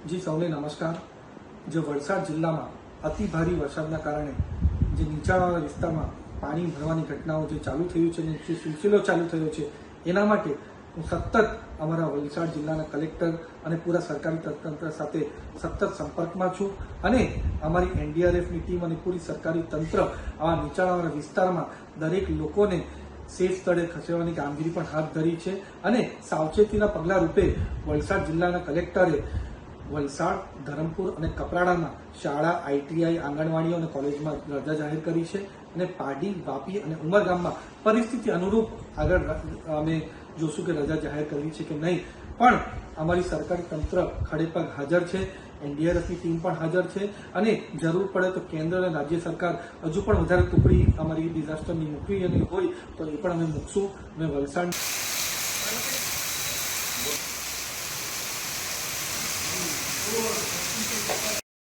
જી સૌને નમસ્કાર। જો વલસાડ જિલ્લામાં અતિ ભારે વરસાદના કારણે જે નીચાણવાળા વિસ્તારમાં પાણી ભરવાની ઘટનાઓ જે ચાલુ થયું છે અને જે સિલસિલો ચાલુ થયો છે એના માટે હું સતત અમારા વલસાડ જિલ્લાના કલેક્ટર અને પૂરા સરકારી તંત્ર સાથે સતત સંપર્કમાં છું અને અમારી એનડીઆરએફની ટીમ અને પૂરી સરકારી તંત્ર આવા નીચાણવાળા વિસ્તારમાં દરેક લોકોને સેફ સ્થળે ખસેડવાની કામગીરી પણ હાથ ધરી છે અને સાવચેતીના પગલા રૂપે વલસાડ જિલ્લાના કલેક્ટરે વલસાડ, ધરમપુર અને કપરાડામાં શાળા, આઈટીઆઈ, આંગણવાડીઓ અને કોલેજમાં રજા જાહેર કરી છે અને પાડી, વાપી અને ઉમરગામમાં પરિસ્થિતિ અનુરૂપ આગળ અમે જોશું કે રજા જાહેર કરવી છે કે નહીં, પણ અમારી સરકારી તંત્ર ખડેપગ હાજર છે, એનડીઆરએફની ટીમ પણ હાજર છે અને જરૂર પડે તો કેન્દ્ર અને રાજ્ય સરકાર હજુ પણ વધારે ટુકડી અમારી ડિઝાસ્ટરની મૂકવી હોય તો એ પણ અમે મૂકશું। અમે વલસાડ Oh,